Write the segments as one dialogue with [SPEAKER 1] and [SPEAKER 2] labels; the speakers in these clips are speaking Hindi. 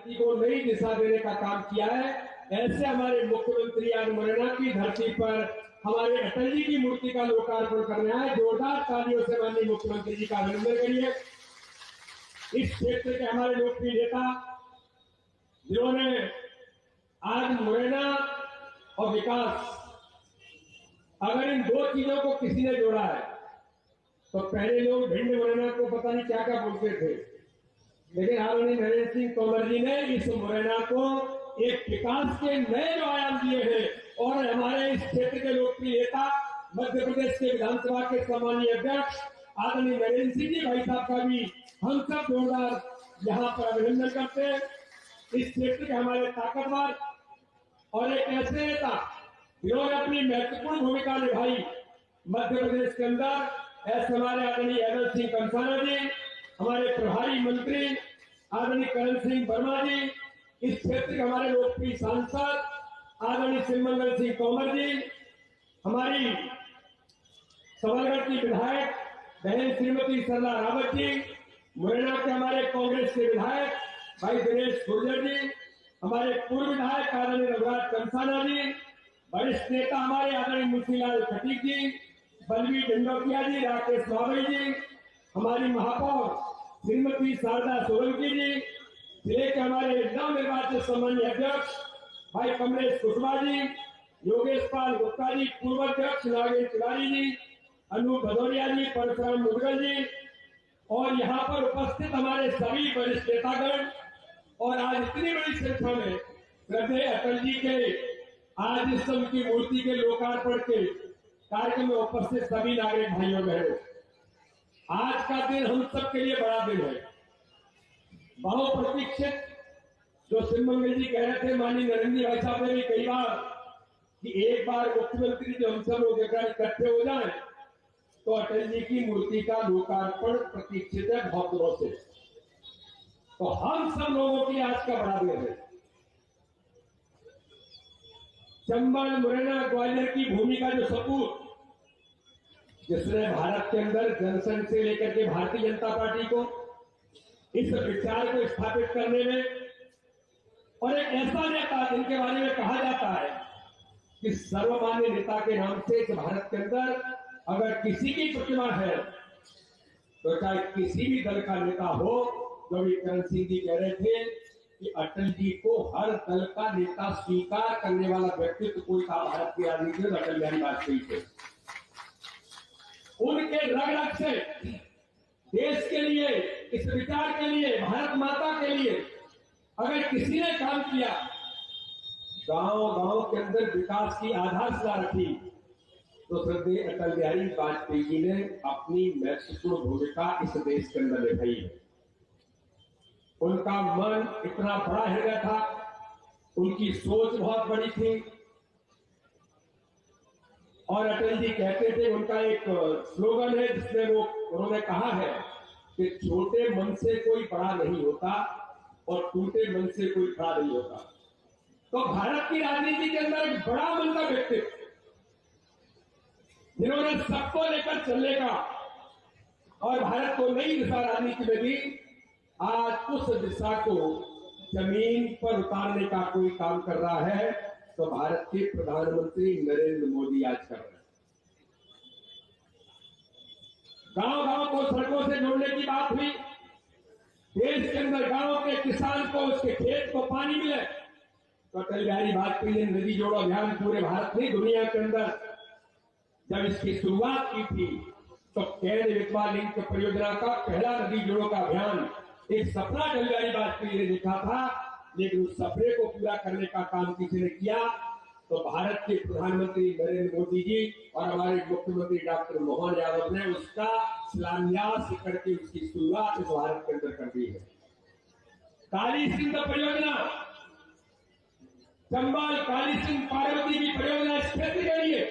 [SPEAKER 1] राजनीति को नई दिशा देने का काम किया है। ऐसे हमारे मुख्यमंत्री आज मुरैना की धरती पर हमारे अटल जी की मूर्ति का लोकार्पण करने आए। जोरदार तालियों से माननीय मुख्यमंत्री जी का अभिनंदन करिए। इस क्षेत्र के हमारे लोकप्रिय नेता जिन्होंने आज मुरैना और विकास, अगर इन दो चीजों को किसी ने जोड़ा है तो पहले लोग भिंड मुरैना को पता नहीं क्या क्या बोलते थे, लेकिन आदरणीय नरेंद्र सिंह तोमर जी ने इस मुरैना को एक विकास के नए जो आयाम दिए हैं। और हमारे इस क्षेत्र के लोकप्रिय नेता मध्य प्रदेश के विधानसभा के सम्मानीय अध्यक्ष आदरणीय नरेंद्र सिंह जी भाई साहब का भी हम सब जोरदार यहाँ पर अभिनंदन करते हैं। इस क्षेत्र के हमारे ताकतवर और एक ऐसे नेता जिन्होंने अपनी महत्वपूर्ण भूमिका निभाई मध्य प्रदेश के अंदर, ऐसे हमारे आदरणीय अजय सिंह कंसाना जी, हमारे प्रभारी मंत्री आदरणीय करण सिंह वर्मा जी, इस क्षेत्र के हमारे लोकप्रिय सांसद आदरणीय शिवमंगल सिंह तोमर जी, हमारी सबलगढ़ की विधायक बहन श्रीमती सरला रावत जी, मुरैना के हमारे कांग्रेस के विधायक भाई दिनेश गुर्जर जी, हमारे पूर्व विधायक आदरणीय रघुराज कंसाना जी, वरिष्ठ नेता हमारे आदरणीय मुंशीलाल खटीक जी, बलवीर डंडोकिया जी, राकेश मावई जी, हमारी महापौर श्रीमती शारदा सोलंकी जी, जिले के हमारे नवनिर्वाचित सम्मानीय अध्यक्ष भाई कमलेश कुशवाहा जी, योगेश पाल गुप्ता जी, पूर्व अध्यक्ष नागेश तिवारी जी, अनूप भदौरिया जी, परशुराम मुदगल जी और यहाँ पर उपस्थित हमारे सभी वरिष्ठ नेतागण और आज इतनी बड़ी संख्या में श्रद्धेय अटल जी के आज इस उनकी मूर्ति के लोकार्पण के कार्यक्रम में उपस्थित सभी नागरिक भाइयों बहनों, आज का दिन हम सबके लिए बड़ा दिन है। बहुप्रतीक्षित जो शिवमंगल जी कह रहे थे, माननीय नरेंद्र भाई साहब ने भी कई बार कि एक बार मुख्यमंत्री जो हम सब लोग इकट्ठे हो जाए तो अटल जी की मूर्ति का लोकार्पण प्रतीक्षित है बहुत दिनों से। तो हम सब लोगों की आज का बड़ा दिन है। चंबल, मुरैना, ग्वालियर की भूमि का जो सपूत जिसने भारत के अंदर जनसंघ से लेकर के भारतीय जनता पार्टी को इस विचार को स्थापित करने में, और एक ऐसा नेता जिनके बारे में कहा जाता है कि सर्वमान्य नेता के नाम से इस भारत के अंदर अगर किसी की प्रतिमा है तो चाहे किसी भी दल का नेता हो, जो भी करण सिंह जी कह रहे थे कि अटल जी को हर दल का नेता स्वीकार करने वाला व्यक्तित्व कोई था भारत की राजनीति में, अटल बिहारी वाजपेयी थे। उनके रग रग से देश के लिए, इस विचार के लिए, भारत माता के लिए अगर किसी ने काम किया, गांव गांव के अंदर विकास की आधारशिला रखी, तो श्रद्धेय अटल बिहारी वाजपेयी जी ने अपनी महत्वपूर्ण भूमिका इस देश के अंदर निभाई है। उनका मन इतना बड़ा हृदय था, उनकी सोच बहुत बड़ी थी। और अटल जी कहते थे, उनका एक स्लोगन है जिसमें उन्होंने कहा है कि छोटे मन से कोई बड़ा नहीं होता और टूटे मन से कोई खड़ा नहीं होता। तो भारत की राजनीति के अंदर एक बड़ा मन का व्यक्तित्व जिन्होंने सबको लेकर चलने का और भारत को नई दिशा राजनीति में दी, आज उस दिशा को जमीन पर उतारने का कोई काम कर रहा है तो भारत के प्रधानमंत्री नरेंद्र मोदी आज कर रहे हैं। गांव गांव को सड़कों से जोड़ने की बात हुई, देश के अंदर गांव के किसान को उसके खेत को पानी मिले तो अटल बिहारी वाजपेयी ने नदी जोड़ो अभियान पूरे भारत में, दुनिया के अंदर जब इसकी शुरुआत की थी तो केंद्र विधवा लिंक परियोजना का पहला नदी जोड़ो का अभियान एक सपना अटल बिहारी वाजपेयी ने देखा था, लेकिन उस सपने को पूरा करने का काम किसी ने किया तो भारत के प्रधानमंत्री नरेंद्र मोदी जी और हमारे मुख्यमंत्री डॉक्टर मोहन यादव ने उसका शिलान्यास करके उसकी शुरुआत इस भारत के अंदर कर दी है। काली सिंध परियोजना, चंबल काली सिंध पार्वती की परियोजना इस क्षेत्र के लिए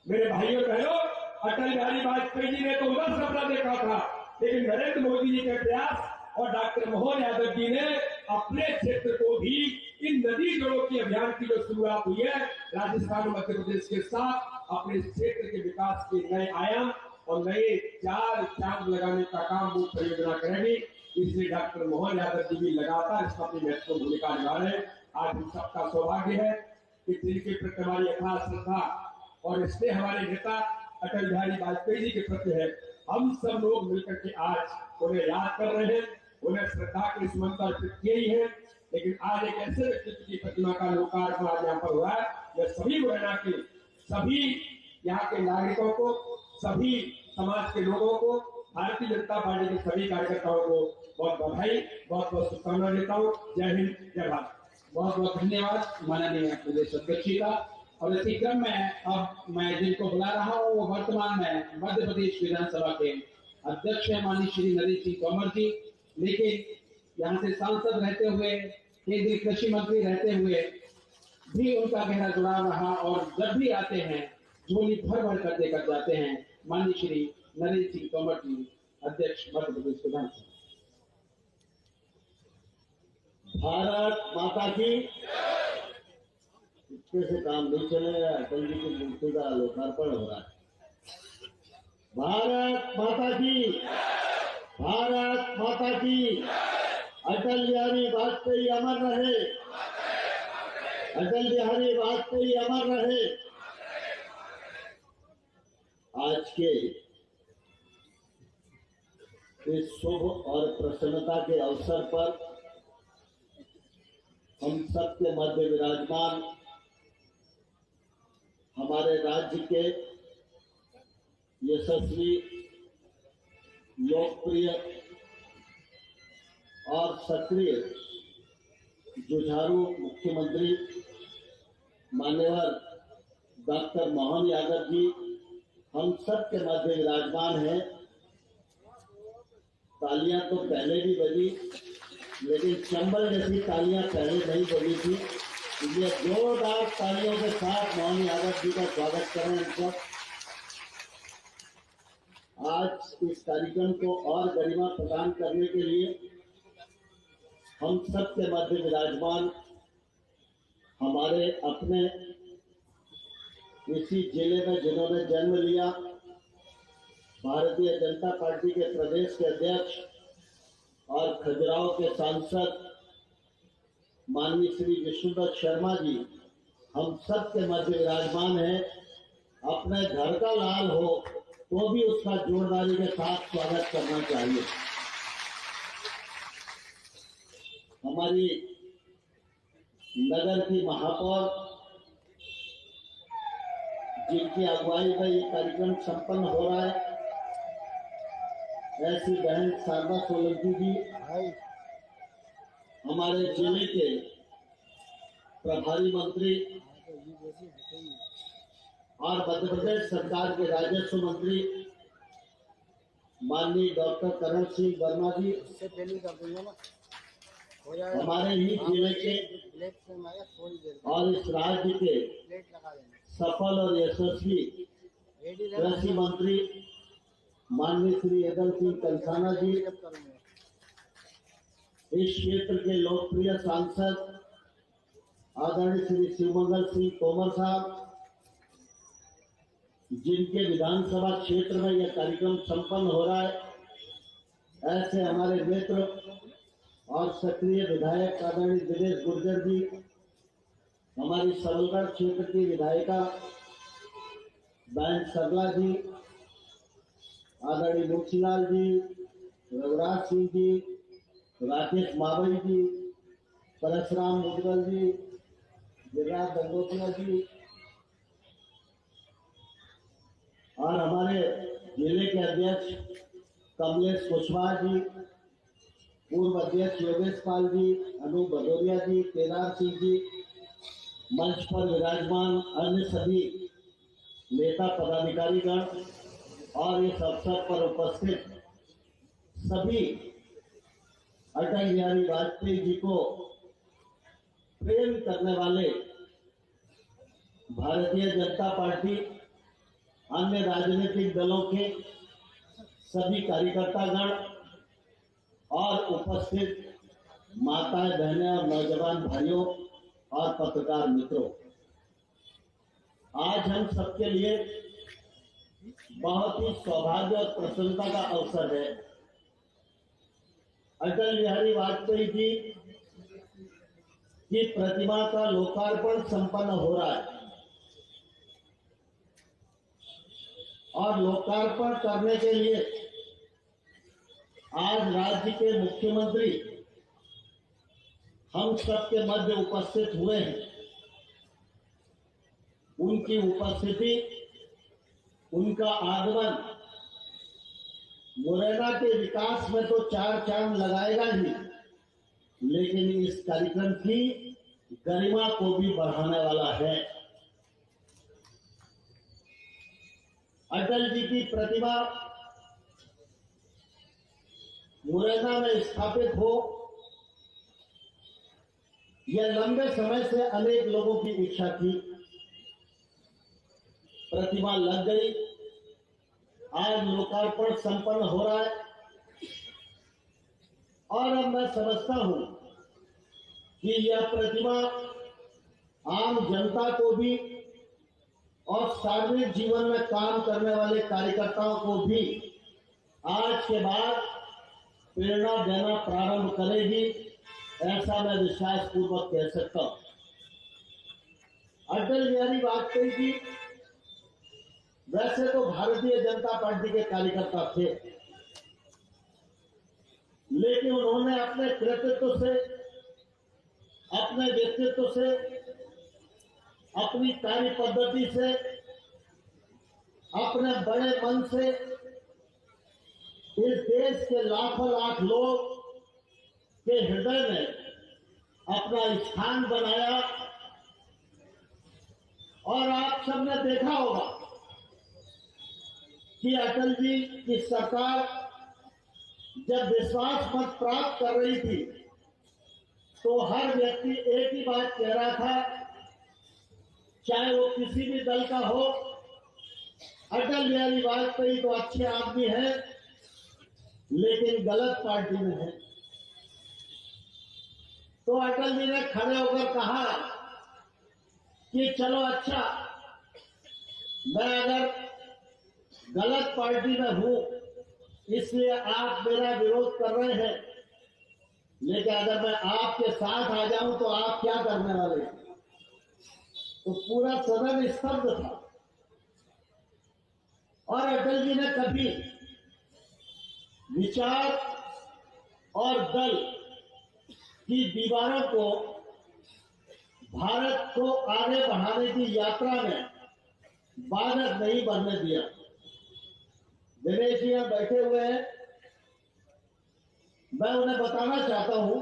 [SPEAKER 1] मेरे भाइयों बहनों, अटल बिहारी वाजपेयी जी ने तो उधर सपना देखा था, लेकिन नरेंद्र मोदी जी के प्रयास और डॉक्टर मोहन यादव जी ने अपने क्षेत्र को भी इन नदी जोड़ों की अभियान की जो शुरुआत हुई है राजस्थान मध्य प्रदेश के साथ, अपने क्षेत्र के विकास के नए आयाम और नए चार चांद लगाने का काम वो परियोजना करेगी। इसलिए डॉक्टर मोहन यादव जी भी लगातार इसमें अपनी महत्वपूर्ण भूमिका निभा रहे हैं। आज हम सबका सौभाग्य है कि जिनके प्रति हमारी यथार्थ श्रद्धा और स्नेह हमारे नेता अटल बिहारी वाजपेयी जी के प्रति है, हम सब लोग मिलकर के आज उन्हें याद कर रहे हैं, उन्हें श्रद्धा के सुमन अर्पित किए ही है। लेकिन आज एक ऐसे व्यक्तित्व की प्रतिमा का लोकार्पण आज यहाँ पर हुआ है। मैं सभी मुरैना के सभी यहाँ के नागरिकों को, सभी समाज के लोगों को, भारतीय जनता पार्टी के सभी कार्यकर्ताओं को बहुत बधाई, बहुत बहुत शुभकामनाएं देता हूँ। जय हिंद, जय भारत।
[SPEAKER 2] बहुत बहुत धन्यवाद माननीय प्रदेश अध्यक्ष जी का। और इसी क्रम में अब मैं जिनको बुला रहा हूँ वो वर्तमान में मध्य प्रदेश विधानसभा के अध्यक्ष है माननीय श्री नरेंद्र सिंह तोमर जी, लेकिन यहाँ से सांसद रहते हुए, केंद्रीय कृषि मंत्री रहते हुए भी उनका गहरा जुड़ाव रहा और जब भी आते हैं झोली भर भर कर देकर जाते हैं। माननीय श्री नरेंद्र सिंह तोमर जी, अध्यक्ष मध्य प्रदेश विधानसभा।
[SPEAKER 3] भारत माता की। इसके से काम नहीं चलेगा। अटल जी की मूर्ति का लोकार्पण हो रहा है। भारत माता की, भारत माता की। अटल बिहारी वाजपेयी अमर रहे, अटल बिहारी वाजपेयी अमर रहे। आज के इस शुभ और प्रसन्नता के अवसर पर हम सबके मध्य विराजमान हमारे राज्य के यशस्वी, लोकप्रिय और सक्रिय जुझारू मुख्यमंत्री मान्यवर डॉक्टर मोहन यादव जी हम सबके मध्य विराजमान हैं। तालियां तो पहले भी बजी, लेकिन चंबल जैसी तालियां पहले नहीं बजी थी। इसलिए जोरदार तालियों के साथ मोहन यादव जी का स्वागत करें। सब आज इस कार्यक्रम को और गरिमा प्रदान करने के लिए हम सबके मध्य विराजमान हमारे अपने इसी जिले में जिन्होंने जन्म लिया, भारतीय जनता पार्टी के प्रदेश के अध्यक्ष और खजुराहो के सांसद माननीय श्री विष्णुदत्त शर्मा जी हम सब के मध्य विराजमान हैं। अपने घर का लाल हो तो भी उसका जोरदारी के साथ स्वागत करना चाहिए। हमारी नगर की महापौर जिनकी अगुवाई में ये कार्यक्रम संपन्न हो रहा है, ऐसी बहन शारदा सोलंकी जी, हमारे जिले के प्रभारी मंत्री और मध्य प्रदेश सरकार के राजस्व मंत्री माननीय डॉक्टर करण सिंह वर्मा जी, हमारे ही जिले के और इस राज्य के सफल और यशस्वी कृषि मंत्री माननीय श्री यदल सिंह कंसाना जी, इस क्षेत्र के लोकप्रिय सांसद आदरणीय श्री शिवमंगल सिंह तोमर साहब, जिनके विधानसभा क्षेत्र में यह कार्यक्रम संपन्न हो रहा है, ऐसे हमारे मित्र और सक्रिय विधायक आदरणीय दिनेश गुर्जर जी, हमारी सबलगढ़ क्षेत्र की विधायिका बहन सरला जी, आदरणीय मुखीलाल जी, रघुराज सिंह जी, राकेश मावई जी, परशुराम मुदगल जी, गिरिराज गंगोत्रा जी और हमारे जिले के अध्यक्ष कमलेश कुशवाहा जी, पूर्व अध्यक्ष योगेश पाल जी, अनूप भदौरिया जी, केदार सिंह जी, मंच पर विराजमान अन्य सभी नेता पदाधिकारीगण और इस अवसर पर उपस्थित सभी अटल बिहारी वाजपेयी जी को प्रेम करने वाले भारतीय जनता पार्टी, अन्य राजनीतिक दलों के सभी कार्यकर्तागण और उपस्थित माताएं, बहनें और नौजवान भाइयों और पत्रकार मित्रों, आज हम सबके लिए बहुत ही सौभाग्य और प्रसन्नता का अवसर है अटल बिहारी वाजपेयी जी की प्रतिमा का लोकार्पण संपन्न हो रहा है और लोकार्पण करने के लिए आज राज्य के मुख्यमंत्री हम सबके मध्य उपस्थित हुए हैं। उनकी उपस्थिति, उनका आगमन मुरैना के विकास में तो चार चांद लगाएगा ही, लेकिन इस कार्यक्रम की गरिमा को भी बढ़ाने वाला है। अटल जी की प्रतिमा मुरैना में स्थापित हो, यह लंबे समय से अनेक लोगों की इच्छा थी। प्रतिमा लग गई, आज लोकार्पण संपन्न हो रहा है और अब मैं समझता हूं कि यह प्रतिमा आम जनता को भी और सार्वजनिक जीवन में काम करने वाले कार्यकर्ताओं को भी आज के बाद प्रेरणा देना प्रारंभ करेगी, ऐसा मैं विश्वास पूर्वक कह सकता हूं। अटल बिहारी वाजपेयी जी वैसे तो भारतीय जनता पार्टी के कार्यकर्ता थे, लेकिन उन्होंने अपने कृतित्व से, अपने व्यक्तित्व से, अपनी कार्य पद्धति से, अपने बड़े मन से इस देश के लाखों लाख लोग के हृदय में अपना स्थान बनाया। और आप सबने देखा होगा कि अटल जी की सरकार जब विश्वास मत प्राप्त कर रही थी तो हर व्यक्ति एक ही बात कह रहा था, चाहे वो किसी भी दल का हो, अटल बिहारी वाजपेयी तो अच्छे आदमी हैं लेकिन गलत पार्टी में है। तो अटल जी ने खड़े होकर कहा कि चलो अच्छा, मैं अगर गलत पार्टी में हूं इसलिए आप मेरा विरोध कर रहे हैं, लेकिन अगर मैं आपके साथ आ जाऊं तो आप क्या करने वाले हैं? तो पूरा सदन स्तब्ध था और अटल जी ने कभी विचार और दल की दीवारों को भारत को आगे बढ़ाने की यात्रा में बाधक नहीं बनने दिया। दिनेश जी यहां बैठे हुए हैं, मैं उन्हें बताना चाहता हूं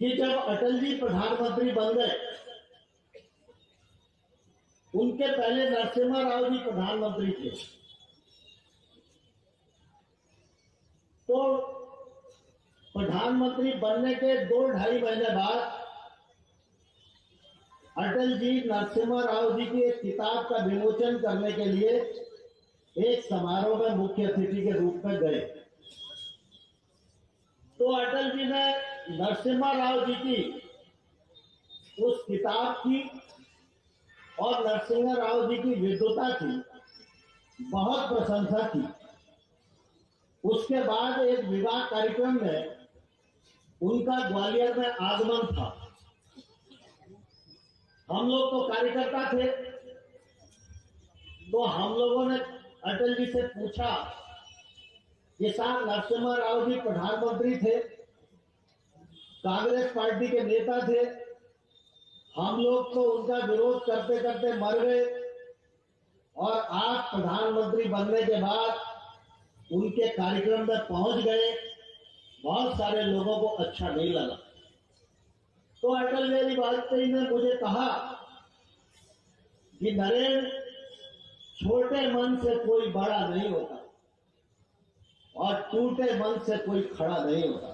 [SPEAKER 3] कि जब अटल जी प्रधानमंत्री बन गए, उनके पहले नरसिम्हा राव जी प्रधानमंत्री थे। तो प्रधानमंत्री बनने के 2-2.5 महीने बाद अटल जी नरसिम्हा राव जी की एक किताब का विमोचन करने के लिए एक समारोह में मुख्य अतिथि के रूप में गए। तो अटल जी ने नरसिम्हा राव जी की उस किताब की और नरसिम्हा राव जी की विद्वता की बहुत प्रशंसा की। उसके बाद एक विवाह कार्यक्रम में उनका ग्वालियर में आगमन था। हम लोग तो कार्यकर्ता थे, तो हम लोगों ने अटल जी से पूछा कि साहब नरसिम्हा राव जी प्रधानमंत्री थे, कांग्रेस पार्टी के नेता थे, हम लोग तो उनका विरोध करते करते मर गए और आप प्रधानमंत्री बनने के बाद उनके कार्यक्रम में पहुंच गए, बहुत सारे लोगों को अच्छा नहीं लगा। तो अटल बिहारी वाजपेयी ने मुझे कहा कि नरेंद्र, छोटे मन से कोई बड़ा नहीं होता और टूटे मन से कोई खड़ा नहीं होता।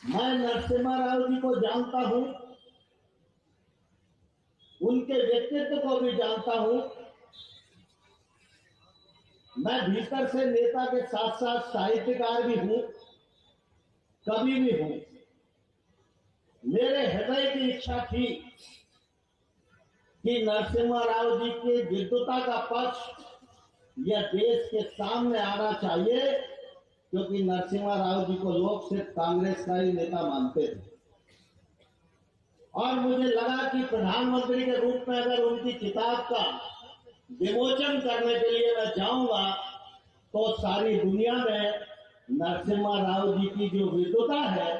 [SPEAKER 3] मैं नरसिम्हा राव जी को जानता हूं, उनके व्यक्तित्व को भी जानता हूं। मैं भीतर से नेता के साथ साथ साहित्यकार भी हूं, कवि भी हूं। मेरे हृदय की इच्छा थी कि नरसिम्हा राव जी के विद्वता का पक्ष यह देश के सामने आना चाहिए क्योंकि नरसिम्हा राव जी को लोग सिर्फ कांग्रेस का ही नेता मानते थे। और मुझे लगा कि प्रधानमंत्री के रूप में अगर उनकी किताब का विमोचन करने के लिए मैं जाऊंगा तो सारी दुनिया में नरसिम्हा राव जी की जो विद्वता है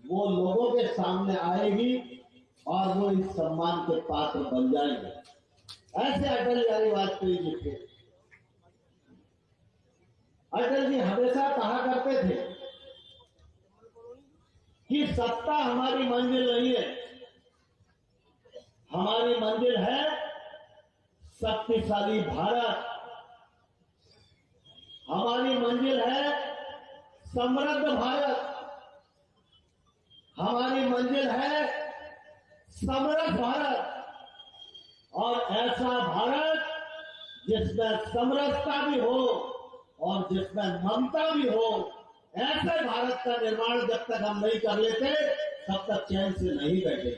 [SPEAKER 3] वो लोगों के सामने आएगी और वो इस सम्मान के पात्र बन जाएंगे। ऐसे अटल बिहारी वाजपेयी जी थे। अटल जी हमेशा कहा करते थे कि सत्ता हमारी मंजिल नहीं है, हमारी मंजिल है शक्तिशाली भारत, हमारी मंजिल है समृद्ध भारत, हमारी मंजिल है समरस भारत, और ऐसा भारत जिसमें समरसता भी हो और जिसमें ममता भी हो। ऐसे भारत का निर्माण जब तक हम नहीं कर लेते तब तक चैन से नहीं बैठे।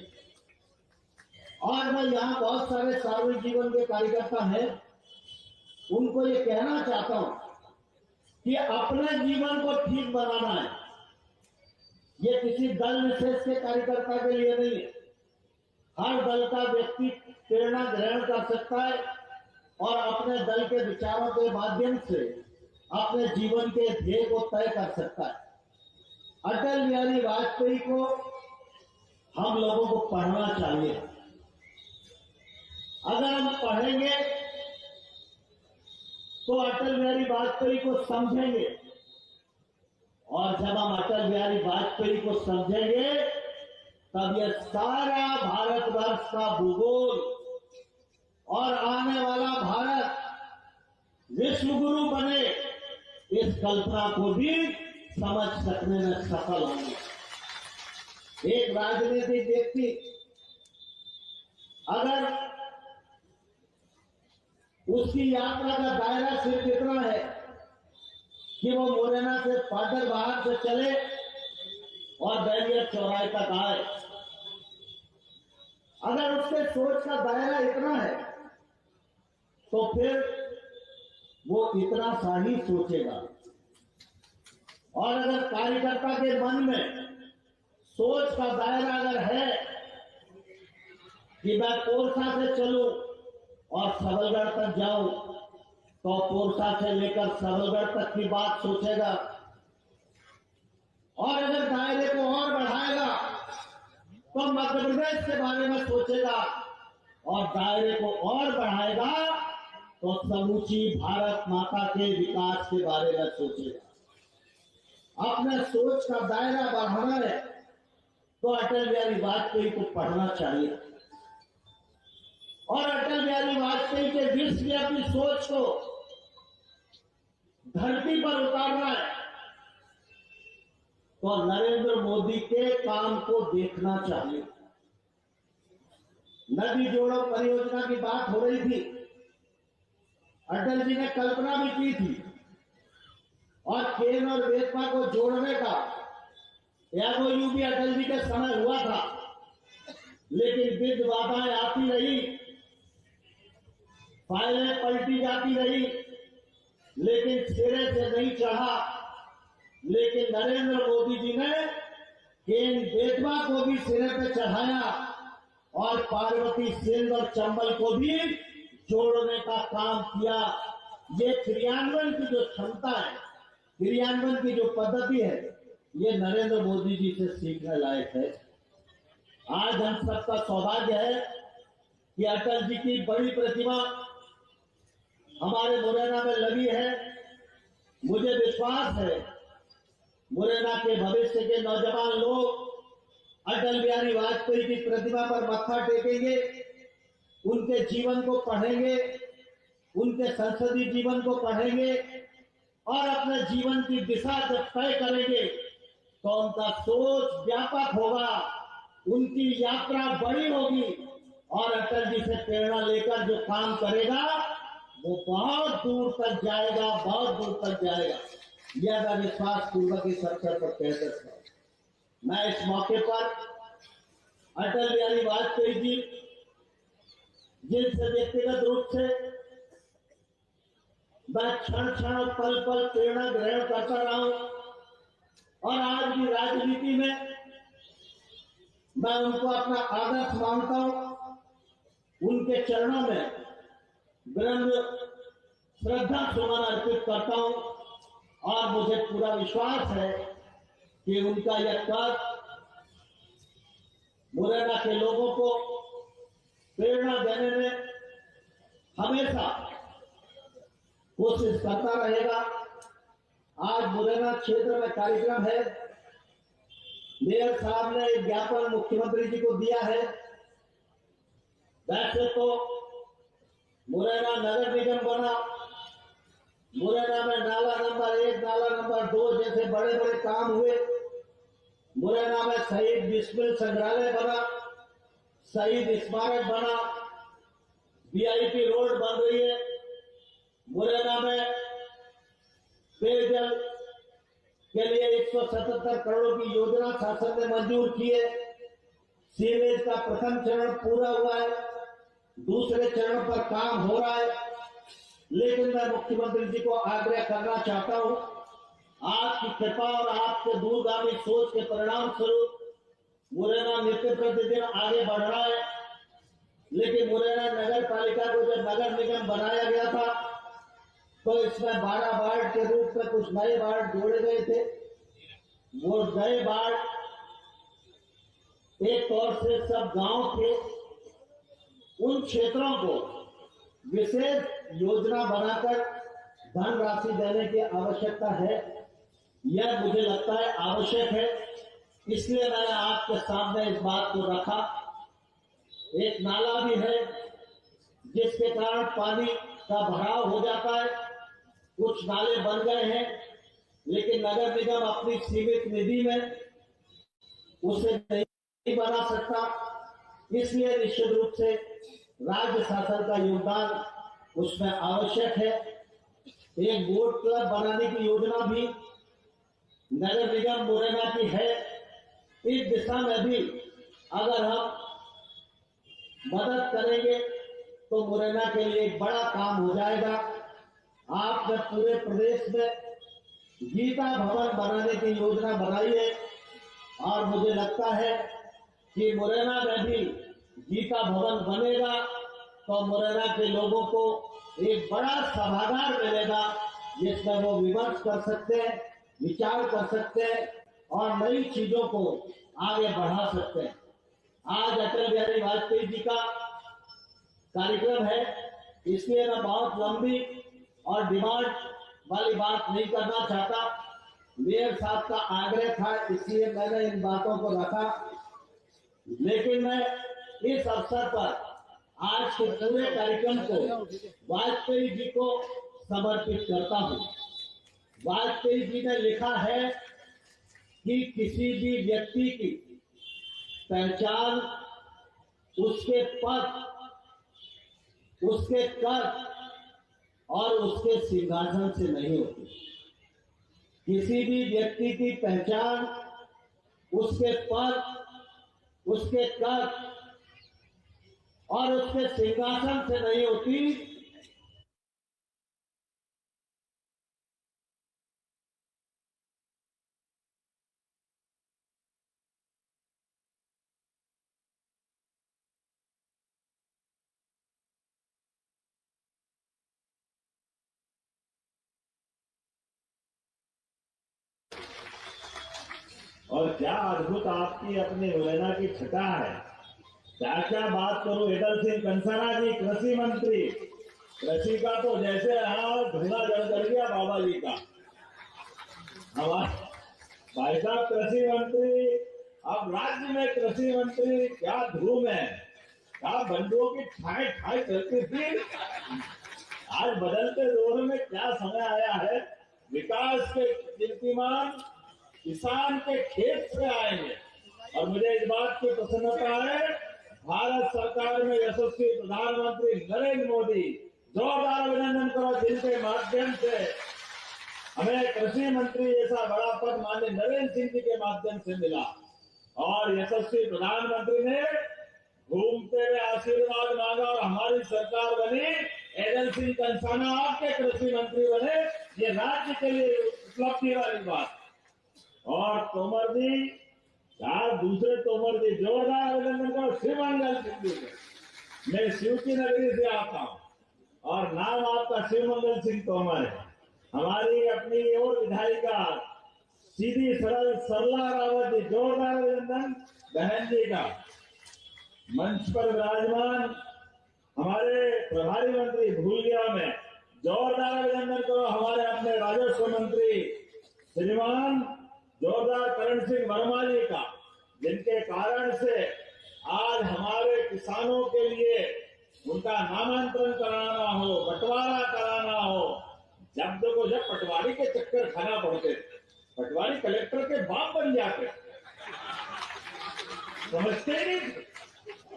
[SPEAKER 3] और मैं यहाँ बहुत सारे सार्वजनिक जीवन के कार्यकर्ता हैं, उनको ये कहना चाहता हूं कि अपने जीवन को ठीक बनाना है। ये किसी दल विशेष के कार्यकर्ता के लिए नहीं है। हर दल का व्यक्ति प्रेरणा ग्रहण कर सकता है और अपने दल के विचारों के माध्यम से अपने जीवन के ध्येय को तय कर सकता है। अटल बिहारी वाजपेयी को हम लोगों को पढ़ना चाहिए। अगर हम पढ़ेंगे तो अटल बिहारी वाजपेयी को समझेंगे, और जब हम अटल बिहारी वाजपेयी को समझेंगे तब यह सारा भारतवर्ष का भूगोल और आने वाला भारत विश्व गुरु बने, इस कल्पना को भी समझ सकने में सफल होंगे। एक राजनीतिक व्यक्ति अगर उसकी यात्रा का दायरा सिर्फ इतना है कि वो मुरैना से फाटक बाहर से चले और बैरियर चौराहे तक आए, अगर उसके सोच का दायरा इतना है तो फिर वो इतना सा ही सोचेगा। और अगर कार्यकर्ता के मन में सोच का दायरा अगर है कि मैं पोरसा से चलूं और सबलगढ़ तक जाऊं, तो पोरसा से लेकर सबलगढ़ तक की बात सोचेगा। और अगर दायरे को और बढ़ाएगा तो मध्य प्रदेश के बारे में सोचेगा, और दायरे को और बढ़ाएगा तो समूची भारत माता के विकास के बारे में सोचेगा। अपने सोच का दायरा बढ़ाना है तो अटल बिहारी वाजपेयी को पढ़ना चाहिए, और अटल बिहारी वाजपेयी के विश्व अपनी सोच को धरती पर उतारना है तो नरेंद्र मोदी के काम को देखना चाहिए। नदी जोड़ो परियोजना की बात हो रही थी, अटल जी ने कल्पना भी की थी, और केन और बेतवा को जोड़ने का एमओयू भी अटल जी के समय हुआ था, लेकिन विध बाधाएं आती रही, फाइलें पलटी जाती रही, लेकिन सिरे से नहीं चढ़ा। लेकिन नरेंद्र मोदी जी ने केन बेतवा को भी सिरे पे चढ़ाया और पार्वती सिंध और चंबल को भी जोड़ने का काम किया। ये क्रियान्वयन की जो क्षमता है, क्रियान्वयन की जो पद्धति है, ये नरेंद्र मोदी जी से सीखने लायक है। आज हम सबका सौभाग्य है कि अटल जी की बड़ी प्रतिमा हमारे मुरैना में लगी है। मुझे विश्वास है मुरैना के भविष्य के नौजवान लोग अटल बिहारी वाजपेयी की प्रतिमा पर मत्था टेकेंगे, उनके जीवन को पढ़ेंगे, उनके संसदीय जीवन को पढ़ेंगे, और अपने जीवन की दिशा जब तय करेंगे तो उनका सोच व्यापक होगा, उनकी यात्रा बड़ी होगी, और अटल जी से प्रेरणा लेकर जो काम करेगा वो बहुत दूर तक जाएगा, बहुत दूर तक जाएगा। यह मैं विश्वास पूर्वक इस अवसर पर कह सकता हूं। मैं इस मौके पर अटल बिहारी वाजपेयी जी, जिनसे व्यक्तिगत रूप से मैं क्षण क्षण पल पल प्रेरणा ग्रहण करता रहा हूं और आज की राजनीति में मैं उनको अपना आदर्श मानता हूं। उनके चरणों में विनम्र श्रद्धा सुमन अर्पित करता हूं और मुझे पूरा विश्वास है कि उनका यह कार्य मुरैना के लोगों को प्रेरणा देने में हमेशा कोशिश करता रहेगा। आज मुरैना क्षेत्र में कार्यक्रम है। मेयर साहब ने एक ज्ञापन मुख्यमंत्री जी को दिया है। वैसे तो मुरैना नगर निगम बना, मुरैना में नाला नंबर 1, नाला नंबर 2 जैसे बड़े बड़े काम हुए। मुरैना में शहीद बिस्मिल संग्रहालय बना, शहीद स्मारक बना, वीआईपी रोड बन रही है। मुरैना में पेयजल के लिए 177 करोड़ की योजना शासन ने मंजूर की है। सीवेज का प्रथम चरण पूरा हुआ है, दूसरे चरण पर काम हो रहा है। लेकिन मैं मुख्यमंत्री जी को आग्रह करना चाहता हूं, आपकी कृपा और आपके दूरगामी सोच के परिणाम स्वरूप मुरैना नित्य प्रतिदिन आगे बढ़ रहा है। लेकिन मुरैना नगर पालिका को जब नगर निगम बनाया गया था तो इसमें 12 वार्ड के रूप में कुछ नए वार्ड जोड़े गए थे। वो नए वार्ड एक तौर से सब गांव के उन क्षेत्रों को विशेष योजना बनाकर धनराशि देने की आवश्यकता है। यह मुझे लगता है आवश्यक है, इसलिए मैंने आपके सामने इस बात को रखा। एक नाला भी है जिसके कारण पानी का भराव हो जाता है। कुछ नाले बन गए हैं, लेकिन नगर निगम अपनी सीमित निधि में उसे नहीं बना सकता। इसलिए निश्चित रूप से राज्य शासन का योगदान उसमें आवश्यक है। एक बोट क्लब बनाने की योजना भी नगर निगम मुरैना की है। इस दिशा में भी अगर हम मदद करेंगे तो मुरैना के लिए एक बड़ा काम हो जाएगा। आपने पूरे प्रदेश में गीता भवन बनाने की योजना बनाई है और मुझे लगता है कि मुरैना में भी गीता भवन बनेगा तो मुरैना के लोगों को एक बड़ा सभागार मिलेगा जिसमें वो विमर्श कर सकते हैं, विचार कर सकते हैं और नई चीजों को आगे बढ़ा सकते हैं। आज अटल बिहारी वाजपेयी जी का कार्यक्रम है, इसलिए मैं बहुत लंबी और डिमांड वाली बात नहीं करना चाहता। मेयर साहब का आग्रह था, इसलिए मैंने इन बातों को रखा। लेकिन मैं इस अवसर पर आज के पूरे कार्यक्रम को वाजपेयी जी को समर्पित करता हूं। वाजपेयी जी ने लिखा है कि किसी भी व्यक्ति की पहचान उसके पद, उसके कर और उसके सिंहासन से नहीं होती। किसी भी व्यक्ति की पहचान उसके पद, उसके कर और उसके सिंहासन से नहीं होती।
[SPEAKER 4] और क्या अद्भुत आपकी अपनी मुरैना की छटा है। क्या क्या बात करूं। हेदल सिंह कंसाना जी कृषि मंत्री, कृषि का तो जैसे रहा धुआं जल गया बाबा जी का। हमारे भाई साहब कृषि मंत्री, अब राज्य में कृषि मंत्री, क्या धूम है, क्या बंधुओं की ठाई ठाई चलती थी। आज बदलते दौर में क्या समय आया है, विकास के कीर्तिमान किसान के खेत से आएंगे। और मुझे इस बात की प्रसन्नता है, भारत सरकार में यशस्वी प्रधानमंत्री नरेंद्र मोदी, जोरदार अभिनंदन करो, जिनके माध्यम से हमें कृषि मंत्री जैसा बड़ा पद माननीय नरेंद्र सिंह जी के माध्यम से मिला। और यशस्वी प्रधानमंत्री ने घूमते हुए आशीर्वाद मांगा और हमारी सरकार बनी। एडल सिंह कंसाना आपके कृषि मंत्री बने, ये राज्य के लिए उपलब्धि वाली बात। और तोमर जी, चार दूसरे तोमर जी, जोरदार अभिनंदन करो शिवमंगल सिंह जी को। मैं शिव की नगरी से आता हूँ और नाम आपका शिवमंगल सिंह तोमर है। हमारी अपनी और विधायिका सीधी सरल सरला रावत जी, जोरदार अभिनंदन बहन जी का। मंच पर विराजमान हमारे प्रभारी मंत्री भूल गया मैं, जोरदार अभिनंदन करो हमारे अपने राजस्व मंत्री श्रीमान जोरदार करण सिंह वर्मा जी का, जिनके कारण से आज हमारे किसानों के लिए उनका नामांतरण कराना हो, बंटवारा कराना हो, जब देखो जब पटवारी के चक्कर खाना पड़ते, पटवारी कलेक्टर के बाप बन जाते, समझते नहीं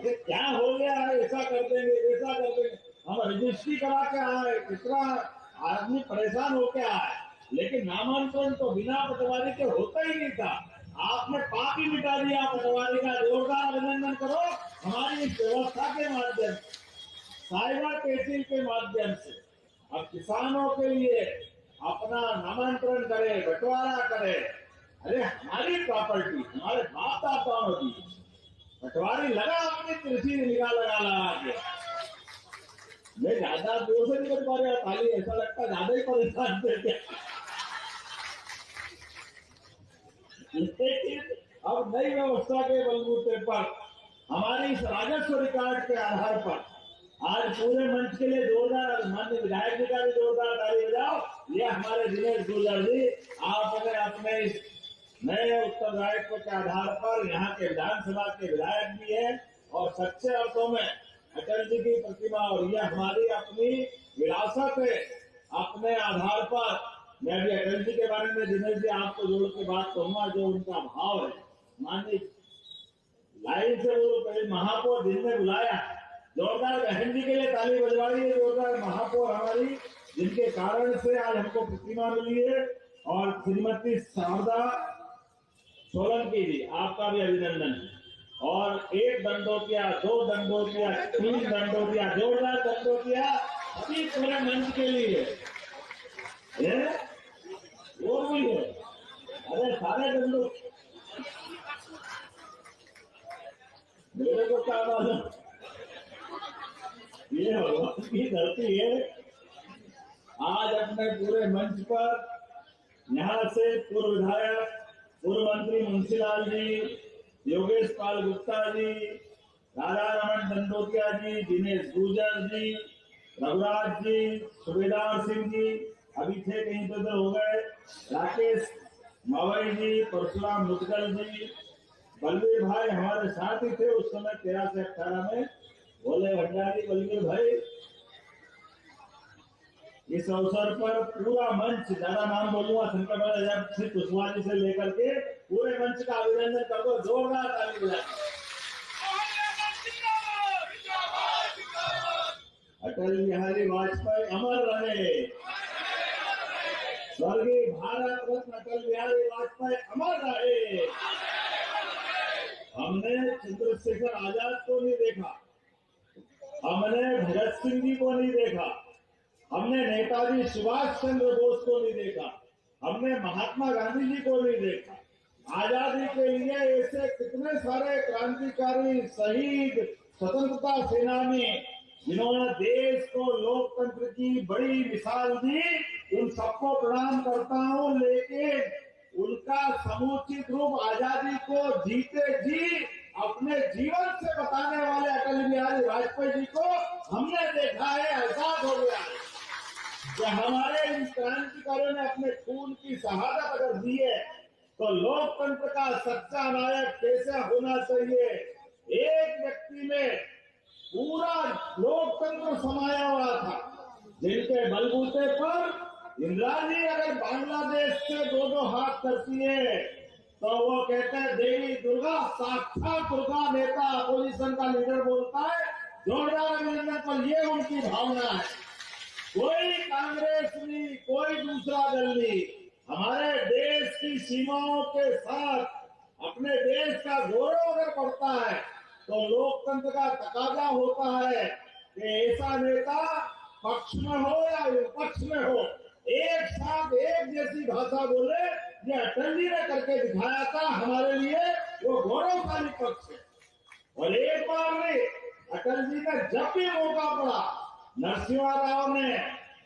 [SPEAKER 4] ये क्या हो गया है, ऐसा कर देंगे वैसा कर देंगे। हम रजिस्ट्री करा के आए, कितना आदमी परेशान होके आए, लेकिन नामांकन तो बिना पटवारी के होता ही नहीं था। आपने पाप ही मिटा दिया पटवारी का, जोरदार अभिनंदन करो हमारी इस व्यवस्था के माध्यम से, साइबर तहसील के माध्यम से। अब किसानों के लिए अपना नामांतरण करे, बंटवारा करे, अरे हमारी प्रॉपर्टी हमारे बाप दादाओं की, पटवारी लगा अपनी कृषि निकाल लगा के। मैं ज्यादा दूर से नहीं कर पा रहा, खाली ऐसा लगता ज्यादा ही परेशान थे क्या। लेकिन अब नई व्यवस्था के बलबूते पर हमारी इस राजस्व रिकॉर्ड के आधार पर आज पूरे मंच के लिए जोरदार माननीय विधायक जी का भी जोरदार ताली बजाओ। ये हमारे दिनेश गुर्जर जी, आपने अपने इस नए उत्तरदायित्व के आधार पर यहाँ के विधानसभा के विधायक भी है और सच्चे अर्थों में अटल जी की प्रतिमा, और यह हमारी अपनी विरासत है। अपने आधार पर मैं भी अटल जी के बारे में दिनेश जी आपको जोड़ के बात कहूंगा, जो उनका भाव है। माननीय लाइन से वो कभी महापौर दिन में बुलाया, जोरदार बहन जी के लिए ताली बजवाई है, जोरदार महापौर हमारी, जिनके कारण से आज हमको प्रतिमा मिली है। और श्रीमती शारदा सोलंकी जी, आपका भी अभिनंदन। और एक दंडोतिया, दो दंडोतिया, तीन दंडोतिया, जोरदार दंडोतिया अभी पूरे मंच के लिए है। वो भी है, अरे सारे दंडो मेरे को क्या मालूम, ये भगवान की धरती है। आज अपने पूरे मंच पर यहाँ से पूर्व विधायक, पूर्व मंत्री मुंशीलाल जी, योगेश पाल गुप्ता जी, राजा रमन दंडोतिया जी, दिनेश गुर्जर जी, रघुराज जी, सुबेदार सिंह जी अभी थे कहीं तो इधर हो गए, राकेश मावई जी, परशुराम मुदगल जी, बलवीर भाई हमारे साथ ही थे उस समय 13 से 18 में, भोले भंडारी बलवीर भाई। इस अवसर पर पूरा मंच, ज्यादा नाम बोलूंगा शंकर सिंह कुशवाहा जी से लेकर के पूरे मंच का अभिनंदन कर दो, जोरदार ताली बजा। अटल बिहारी वाजपेयी अमर रहे, स्वर्गीय भारत रत्न अटल बिहारी वाजपेयी अमर रहे। हमने चंद्रशेखर आजाद को नहीं देखा, हमने भगत सिंह जी को नहीं देखा, हमने नेताजी सुभाष चंद्र बोस को नहीं देखा, हमने महात्मा गांधी जी को नहीं देखा। आजादी के लिए ऐसे कितने सारे क्रांतिकारी, शहीद, स्वतंत्रता सेनानी, जिन्होंने देश को लोकतंत्र की बड़ी मिसाल दी, उन सबको प्रणाम करता हूं। लेकिन उनका समुचित रूप आजादी को जीते जी अपने जीवन से बताने वाले अटल बिहारी वाजपेयी जी को हमने देखा है। एहसास हो गया कि हमारे इन क्रांतिकारियों ने अपने खून की शहादत अगर दी है तो लोकतंत्र का सच्चा नायक कैसे होना चाहिए। एक व्यक्ति में पूरा लोकतंत्र समाया हुआ था, जिनके बलबूते पर इंदिरा जी अगर बांग्लादेश से दो हाथ करती है तो वो कहते हैं देवी दुर्गा, साक्षात दुर्गा नेता अपोजिशन का लीडर बोलता है। जोरदार अभिनंदन पर ये उनकी भावना है। कोई कांग्रेस नहीं, कोई दूसरा दल नहीं, हमारे देश की सीमाओं के साथ अपने देश का गौरव अगर बढ़ता है तो लोकतंत्र का तकाजा होता है कि ऐसा नेता पक्ष में हो या विपक्ष में हो, एक साथ एक जैसी भाषा बोले, ये अटल जी ने करके दिखाया था। हमारे लिए वो गौरवशाली पक्ष है। और एक बार नहीं, अटल जी ने जब भी मौका पड़ा, नरसिम्हा राव ने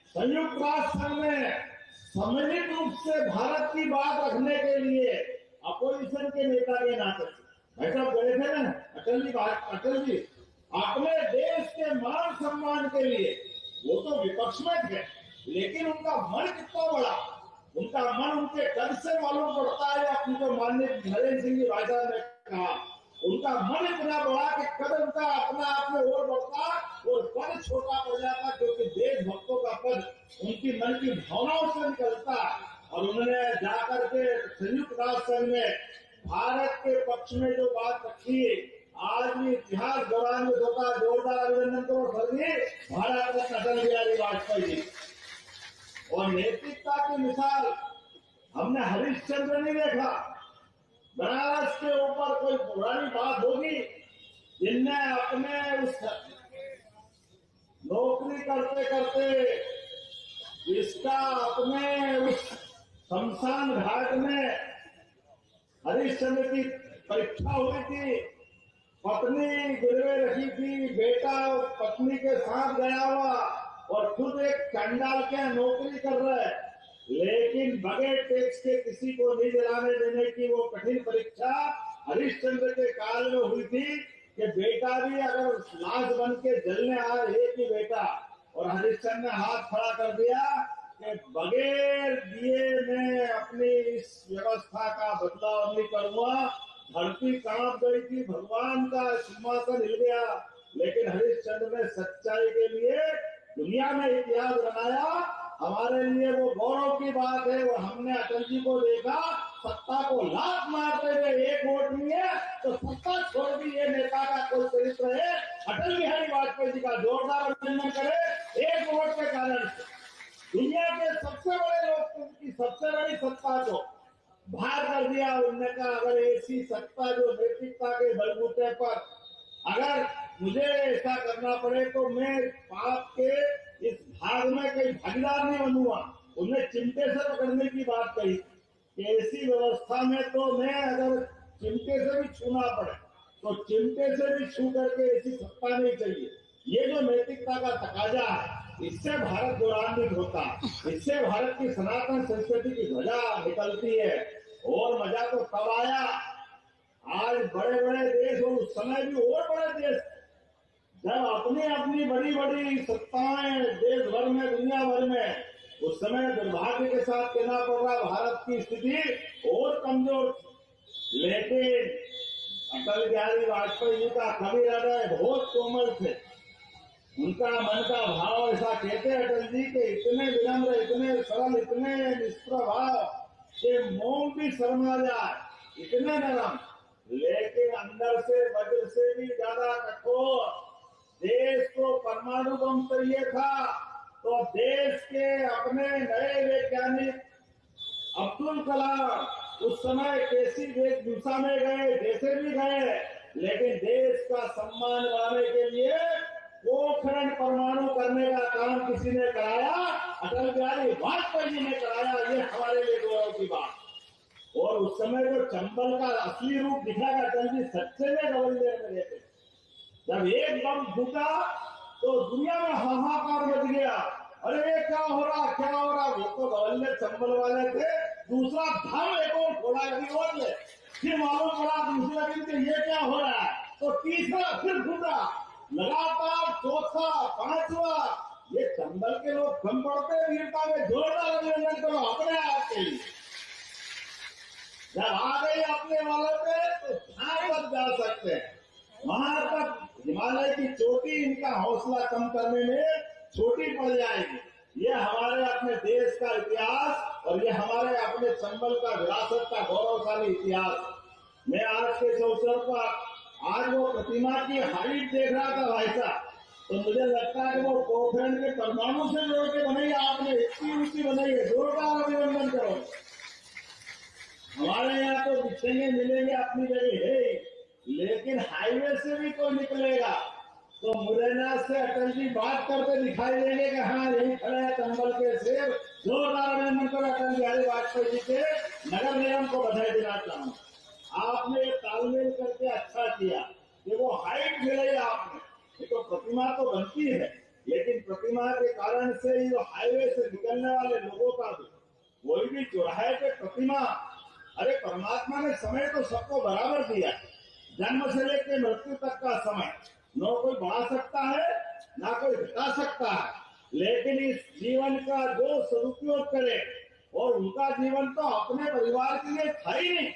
[SPEAKER 4] संयुक्त राष्ट्र संघ में सम्मिलित रूप से भारत की बात रखने के लिए अपोजिशन के नेता के नाते भाई साहब गए थे ना अटल जी अपने देश के मान सम्मान के लिए। वो तो विपक्ष में थे, लेकिन उनका मन कितना बड़ा, उनका मन उनके कद से मालूम पड़ता है। अपनी तो माननीय नरेंद्र सिंह जी भाई साहब ने कहा, उनका मन इतना बड़ा कि कद उनका अपना आप में और बढ़ता और पद छोटा पड़ जाता, क्योंकि देशभक्तों का पद उनकी मन की भावनाओं से निकलता। और उन्होंने जाकर के संयुक्त राष्ट्र संघ में भारत के पक्ष में जो बात रखी, आज भी इतिहास गौरवान्वित होता। जोरदार अभिनंदन करो सर जी, भारत रत्न अटल बिहारी वाजपेयी जी। और नैतिकता की मिसाल हमने हरिश्चंद्र नहीं देखा। बनारस के ऊपर कोई पुरानी बात होगी, जिनने अपने उस नौकरी करते करते इसका अपने उस शमशान घाट में हरिश्चंद्र की परीक्षा हुई थी, पत्नी गिरवे रखी थी, बेटा पत्नी के साथ गया हुआ और खुद एक चंडाल के नौकरी कर रहा है, लेकिन बगैर टैक्स के किसी को नहीं जलाने देने की वो कठिन परीक्षा हरिश्चंद्र के काल में हुई थी कि बेटा भी अगर लाश बन के जलने आ रहे कि बेटा, और हरिश्चंद्र ने हाथ खड़ा कर दिया कि बगैर दिए मैं अपनी इस व्यवस्था का बदलाव नहीं करूंगा। धरती कांप गई थी, भगवान का सिंहासन हिल गया, लेकिन हरिश्चंद्र ने सच्चाई के लिए दुनिया में इतिहास बनाया। हमारे लिए वो गौरव की बात है। और हमने अटल जी को देखा, सत्ता को लात मारते हुए, एक वोट नहीं है तो सत्ता छोड़ दी, ये नेता का कोई चरित्र है अटल बिहारी वाजपेयी जी का। जोरदार अभिनंदन करें। एक वोट के कारण दुनिया के सबसे बड़े लोग की सबसे बड़ी सत्ता को बाहर कर दिया। उन्होंने कहा अगर ऐसी सत्ता जो नैतिकता के बलबूते पर अगर मुझे ऐसा करना पड़े तो मैं पाप के इस भाग में कहीं भागीदार नहीं बनूंगा। उन्हें चिमटे से पकड़ने की बात कही कि ऐसी व्यवस्था में तो मैं अगर चिमटे से भी छूना पड़े तो चिमटे से भी छू करके ऐसी सत्ता नहीं चाहिए। ये जो नैतिकता का तकाजा है, इससे भारत गौरवान्वित होता, इससे भारत की सनातन संस्कृति की ध्वजा निकलती है। और मजा तो तब आया, आज बड़े बड़े देश और उस समय भी और बड़े देश जब अपनी अपनी बड़ी बड़ी सत्ताएं देश भर में दुनिया भर में, उस समय दुर्भाग्य के साथ कहना पड़ रहा भारत की स्थिति और कमजोर थी। लेकिन अटल बिहारी वाजपेयी जी का कवि हृदय बहुत कोमल थे। उनका मन का भाव ऐसा कहते अटल जी के इतने विनम्र, इतने सरल, इतने निष्प्रभाव कि मोम भी शर्मा जाए, इतने नरम, लेकिन अंदर से वज्र से भी ज्यादा कठोर। देश को परमाणु बम चाहिए था तो देश के अपने नए वैज्ञानिक अब्दुल कलाम उस समय कैसी वेशभूषा में गए, जैसे भी गए, लेकिन देश का सम्मान बढ़ाने के लिए पोखरण परमाणु करने का काम किसी ने कराया, अटल बिहारी वाजपेयी जी ने कराया। ये हमारे लिए गौरव की बात। और उस समय जो चंबल का असली रूप दिखाया अटल जी सच्चे में गवैये में रहते। जब एक बम फूटा तो दुनिया में हाहाकार मच गया, अरे ये क्या हो रहा, क्या हो रहा। वो तो गवैये चंबल वाले थे, दूसरा धम एक और फोड़ा और ले, फिर मालूम पड़ा दूसरे दिन कि ये क्या हो रहा है, तो तीसरा फिर फूटा, लगातार चौथा, पांचवा। ये चंबल के लोग कम पड़ते वीरता में। जोरदार अभिनंदन करो अपने आप के लिए। जब आ गई अपने वाले पे तो जहां तक जा सकते हैं वहां तक, हिमालय की चोटी इनका हौसला कम करने में छोटी पड़ जाएगी। ये हमारे अपने देश का इतिहास और ये हमारे अपने चंबल का विरासत का गौरवशाली इतिहास। मैं आज के इस अवसर पर आज वो प्रतिमा की हाइट देख रहा था भाई साहब, तो मुझे लगता है कि वो पोखरण के परमाणु से जोड़ के बनाई आपने, इतनी ऊंची बनाई है। जोरदार अभिनंदन करो। हमारे यहाँ तो दिखेंगे मिलेंगे अपनी जगह है, लेकिन हाईवे से भी कोई निकलेगा तो मुरैना से अटल जी बात करते दिखाई देंगे कि हाँ यही खड़े हैं कंबल के शेर। जोरदार अभिनंदन करो अटल बिहारी वाजपेयी जी के नगर निगम को बधाई देना चाहूंगा। आपने ये तालमेल करके अच्छा किया कि वो हाइट मिलाई आपने। ये तो प्रतिमा तो बनती है, लेकिन प्रतिमा के कारण से ये हाईवे से निकलने वाले लोगों का भी कोई भी चौराहे पे प्रतिमा, अरे परमात्मा ने समय तो सबको बराबर दिया, जन्म से लेकर मृत्यु तक का समय न कोई बढ़ा सकता है ना कोई घटा सकता है, लेकिन इस जीवन का जो सदुपयोग करे, और उनका जीवन तो अपने परिवार के लिए था ही नहीं,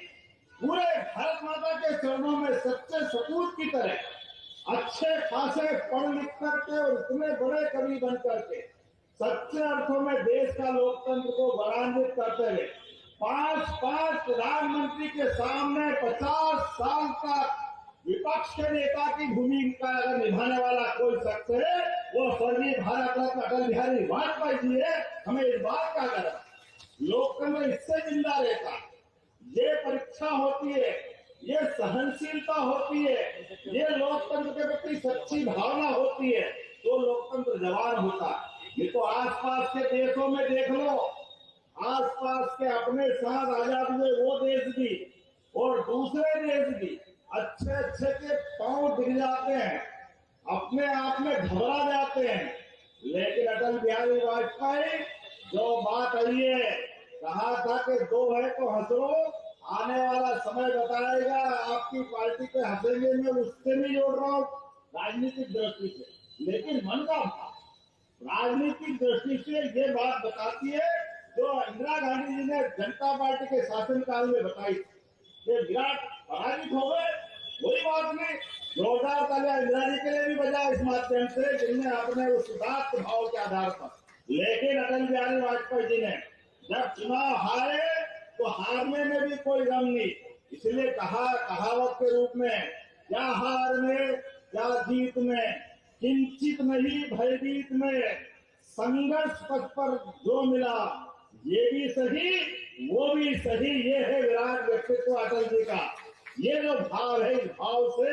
[SPEAKER 4] पूरे भारत माता के चरणों में सच्चे सपूत की तरह अच्छे खासे पढ़ लिख करके और इतने बड़े कवि बन करके सच्चे अर्थों में देश का लोकतंत्र को गौरवान्वित करते हुए 5 प्रधानमंत्री के सामने 50 साल तक विपक्ष के नेता की भूमिका अगर निभाने वाला कोई शख्स है वो स्वर्गीय भारत रत्न अटल बिहारी वाजपेयी जी है। हमें इस बात का गर्व, लोकतंत्र इससे जिंदा रहता, ये परीक्षा होती है, ये सहनशीलता होती है, ये लोकतंत्र के प्रति सच्ची भावना होती है, तो लोकतंत्र जवान होता है। ये तो आसपास के देशों में देख लो, आसपास के अपने साथ आजाद हुए वो देश भी और दूसरे देश भी अच्छे अच्छे के पांव दिख जाते हैं, अपने आप में घबरा जाते हैं, लेकिन अटल बिहारी वाजपेयी जो बात आई है, कहा था कि 2 है तो हंस लो, आने वाला समय बताएगा आपकी पार्टी पे हंसेंगे, मैं उससे नहीं जोड़ रहा हूँ राजनीतिक दृष्टि से, लेकिन मन का भाव राजनीतिक दृष्टि से ये बात बताती है जो इंदिरा गांधी जी ने जनता पार्टी के शासनकाल में बताई कि विराट पराजित हो गए, कोई बात नहीं, जोरदार तालियां इंदिरा जी के लिए भी बजा इस माध्यम से जिनने अपने उस उदात्त भाव के आधार पर। लेकिन अटल बिहारी वाजपेयी जी ने जब चुनाव हारे तो हारने में भी कोई गम नहीं, इसलिए कहावत के रूप में क्या हार में क्या जीत में, किंचित नहीं भयभीत में, संघर्ष पथ पर जो मिला ये भी सही वो भी सही, ये है विराट व्यक्तित्व अटल जी का। ये जो भाव है, इस भाव से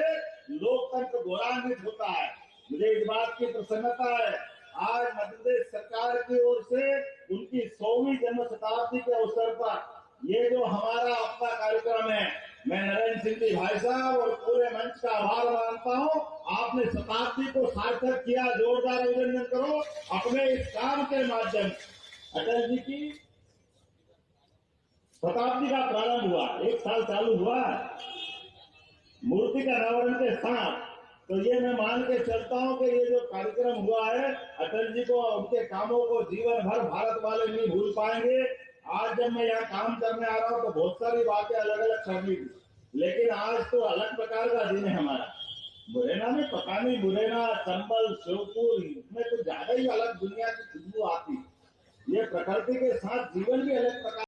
[SPEAKER 4] लोकतंत्र गौरवान्वित होता है। मुझे इस बात की प्रसन्नता है, आज मध्य प्रदेश सरकार की ओर से उनकी 100वीं जन्म शताब्दी के अवसर पर ये जो हमारा अपना कार्यक्रम है, मैं नरेंद्र सिंह जी भाई साहब और पूरे मंच का आभार मानता हूँ। आपने शताब्दी को सार्थक किया, जोरदार अभिनंदन करो अपने इस काम के माध्यम से। अटल जी की शताब्दी का प्रारंभ हुआ, 1 साल चालू हुआ मूर्ति का अनावरण के साथ, तो ये मैं मान के चलता हूँ कि ये जो कार्यक्रम हुआ है अटल जी को उनके कामों को जीवन भर भारत वाले नहीं भूल पाएंगे। आज जब मैं यहाँ काम करने आ रहा हूँ तो बहुत सारी बातें अलग अलग करनी थी, लेकिन आज तो अलग प्रकार का दिन है हमारा। मुरैना में पता नहीं, मुरैना चंबल शिवपुर में तो ज्यादा ही अलग दुनिया की खुशबू आती है। ये प्रकृति के साथ जीवन भी अलग प्रकार